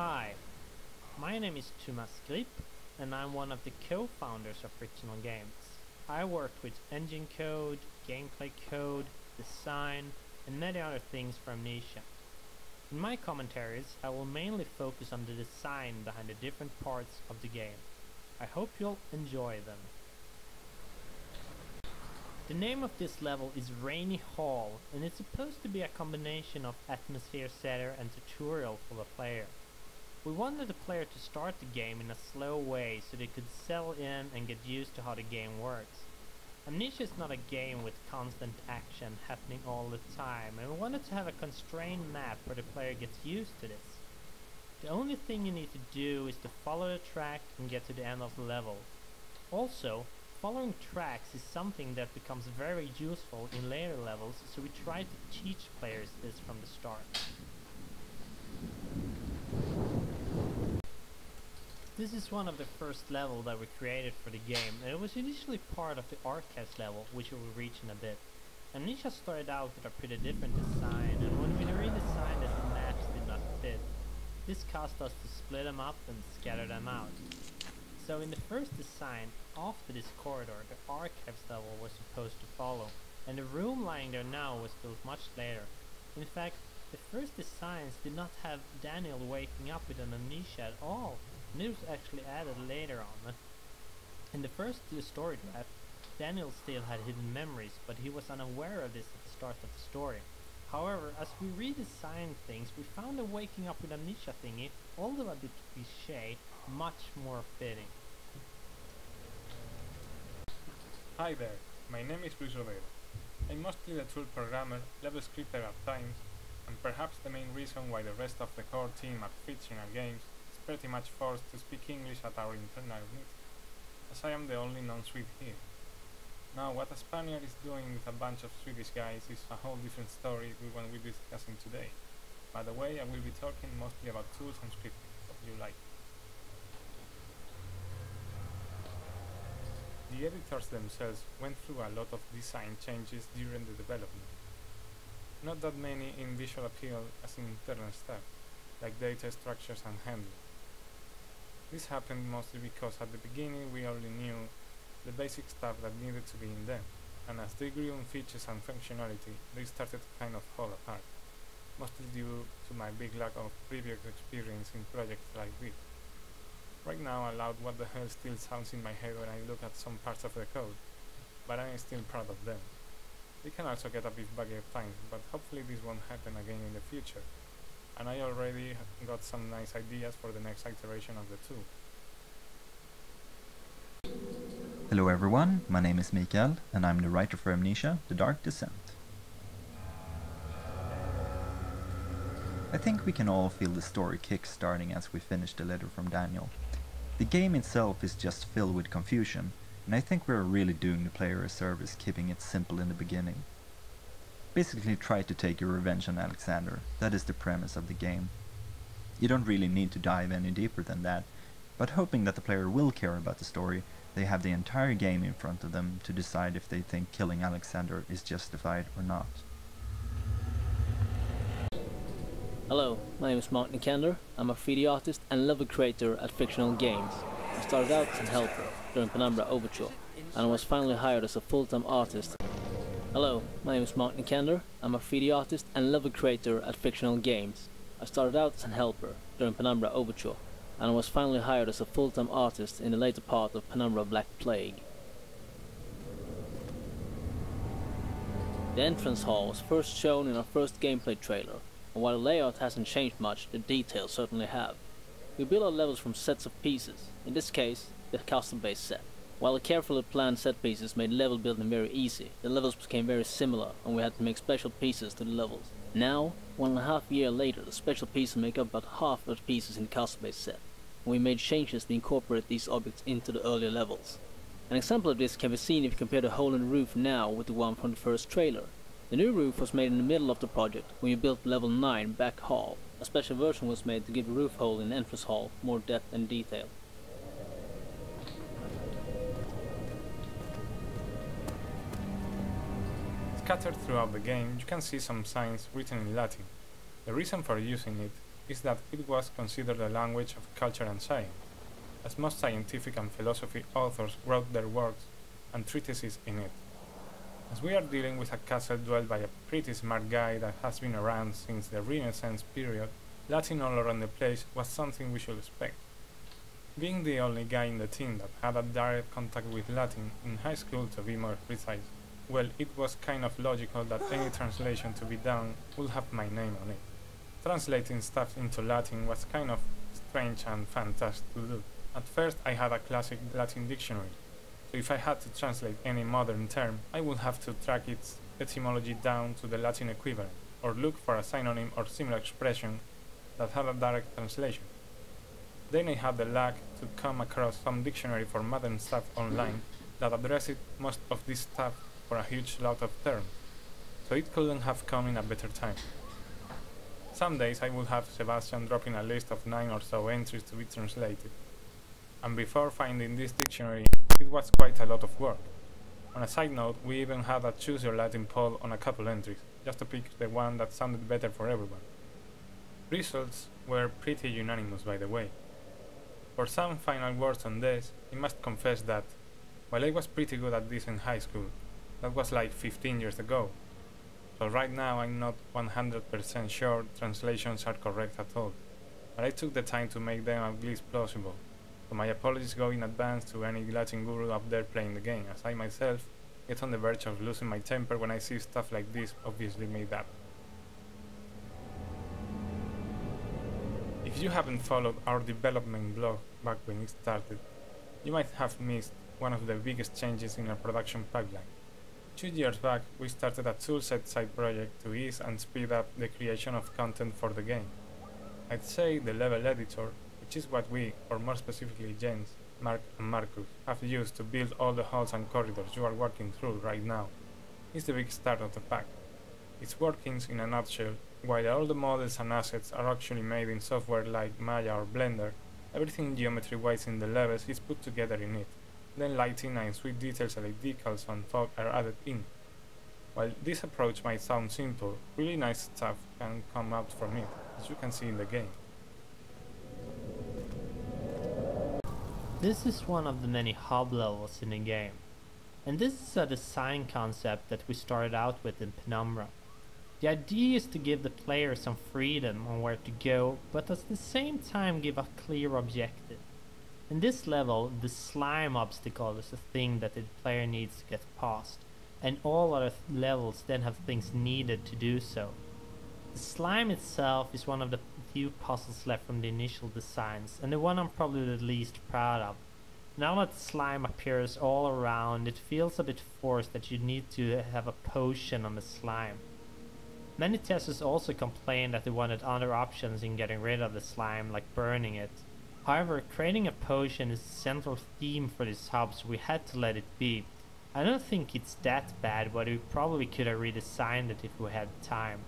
Hi, my name is Thomas Grip and I'm one of the co-founders of Frictional Games. I worked with engine code, gameplay code, design and many other things for Amnesia. In my commentaries I will mainly focus on the design behind the different parts of the game. I hope you'll enjoy them. The name of this level is Rainy Hall and it's supposed to be a combination of atmosphere setter and tutorial for the player. We wanted the player to start the game in a slow way so they could settle in and get used to how the game works. Amnesia is not a game with constant action happening all the time, and we wanted to have a constrained map where the player gets used to this. The only thing you need to do is to follow the track and get to the end of the level. Also, following tracks is something that becomes very useful in later levels, so we try to teach players this from the start. This is one of the first levels that we created for the game, and it was initially part of the archives level, which we will reach in a bit. Amnesia started out with a pretty different design, and when we redesigned it, the maps did not fit. This caused us to split them up and scatter them out. So in the first design, after this corridor, the archives level was supposed to follow, and the room lying there now was built much later. In fact, the first designs did not have Daniel waking up with an amnesia at all, and it was actually added later on. In the first story draft, Daniel still had hidden memories, but he was unaware of this at the start of the story. However, as we redesigned things, we found the waking up with amnesia thingy, although a bit cliché, much more fitting. Hi there, my name is Luis Rodero. I'm mostly the tool programmer, level scripter at times, and perhaps the main reason why the rest of the core team at Frictional Games is pretty much forced to speak English at our internal meetings, as I am the only non-Swede here. Now, what a Spaniard is doing with a bunch of Swedish guys is a whole different story with what we're discussing today. By the way, I will be talking mostly about tools and scripting, hope you like. The editors themselves went through a lot of design changes during the development. Not that many in visual appeal as in internal stuff, like data structures and handling. This happened mostly because at the beginning we only knew the basic stuff that needed to be in them, and as they grew in features and functionality, they started to kind of fall apart, mostly due to my big lack of previous experience in projects like this. Right now, aloud, what the hell still sounds in my head when I look at some parts of the code, but I am still proud of them. They can also get a bit buggy at times, but hopefully this won't happen again in the future, and I already got some nice ideas for the next iteration of the tool. Hello everyone, my name is Mikael, and I'm the writer for Amnesia, The Dark Descent. I think we can all feel the story kick-starting as we finish the letter from Daniel. The game itself is just filled with confusion, and I think we're really doing the player a service keeping it simple in the beginning. Basically try to take your revenge on Alexander, that is the premise of the game. You don't really need to dive any deeper than that, but hoping that the player will care about the story, they have the entire game in front of them to decide if they think killing Alexander is justified or not. Hello, my name is Mark Nikander. I'm a 3D artist and level creator at Frictional Games. I started out as a helper during Penumbra Overture, and I was finally hired as a full-time artist. Hello, my name is Mark Nikander. I'm a 3D artist and level creator at Frictional Games. I started out as a helper during Penumbra Overture, and I was finally hired as a full-time artist in the later part of Penumbra Black Plague. The entrance hall was first shown in our first gameplay trailer, and while the layout hasn't changed much, the details certainly have. We build our levels from sets of pieces, in this case, the custom-based set. While the carefully planned set pieces made level building very easy, the levels became very similar and we had to make special pieces to the levels. Now, 1.5 years later, the special pieces make up about half of the pieces in the custom-based set, and we made changes to incorporate these objects into the earlier levels. An example of this can be seen if you compare the hole in the roof now with the one from the first trailer. The new roof was made in the middle of the project when we built level 9 Back Hall. A special version was made to give the roof hole in the entrance hall more depth and detail. Scattered throughout the game, you can see some signs written in Latin. The reason for using it is that it was considered a language of culture and science, as most scientific and philosophy authors wrote their works and treatises in it. As we are dealing with a castle dwelled by a pretty smart guy that has been around since the Renaissance period, Latin all around the place was something we should expect. Being the only guy in the team that had a direct contact with Latin, in high school to be more precise, well, it was kind of logical that any translation to be done would have my name on it. Translating stuff into Latin was kind of strange and fantastic to do. At first I had a classic Latin dictionary, so if I had to translate any modern term, I would have to track its etymology down to the Latin equivalent, or look for a synonym or similar expression that had a direct translation. Then I had the luck to come across some dictionary for modern stuff online that addressed most of this stuff for a huge lot of terms, so it couldn't have come in a better time. Some days I would have Sebastian dropping a list of 9 or so entries to be translated, and before finding this dictionary, it was quite a lot of work. On a side note, we even had a choose your Latin poll on a couple entries, just to pick the one that sounded better for everyone. Results were pretty unanimous, by the way. For some final words on this, I must confess that, while I was pretty good at this in high school, that was like 15 years ago, so right now I'm not 100% sure translations are correct at all, but I took the time to make them at least plausible, so my apologies go in advance to any Latin guru up there playing the game, as I myself get on the verge of losing my temper when I see stuff like this obviously made up. If you haven't followed our development blog back when it started, you might have missed one of the biggest changes in our production pipeline. 2 years back, we started a toolset side project to ease and speed up the creation of content for the game. I'd say the level editor, which is what we, or more specifically Jens, Mark and Marcus, have used to build all the halls and corridors you are walking through right now, is the big start of the pack. Its workings in a nutshell: while all the models and assets are actually made in software like Maya or Blender, everything geometry-wise in the levels is put together in it. Then lighting and sweet details like decals and fog are added in. While this approach might sound simple, really nice stuff can come out from it, as you can see in the game. This is one of the many hub levels in the game, and this is a design concept that we started out with in Penumbra. The idea is to give the player some freedom on where to go, but at the same time give a clear objective. In this level, the slime obstacle is a thing that the player needs to get past, and all other levels then have things needed to do so. The slime itself is one of the few puzzles left from the initial designs, and the one I'm probably the least proud of. Now that slime appears all around, it feels a bit forced that you need to have a potion on the slime. Many testers also complained that they wanted other options in getting rid of the slime, like burning it. However, creating a potion is the central theme for this hub, so we had to let it be. I don't think it's that bad, but we probably could have redesigned it if we had time.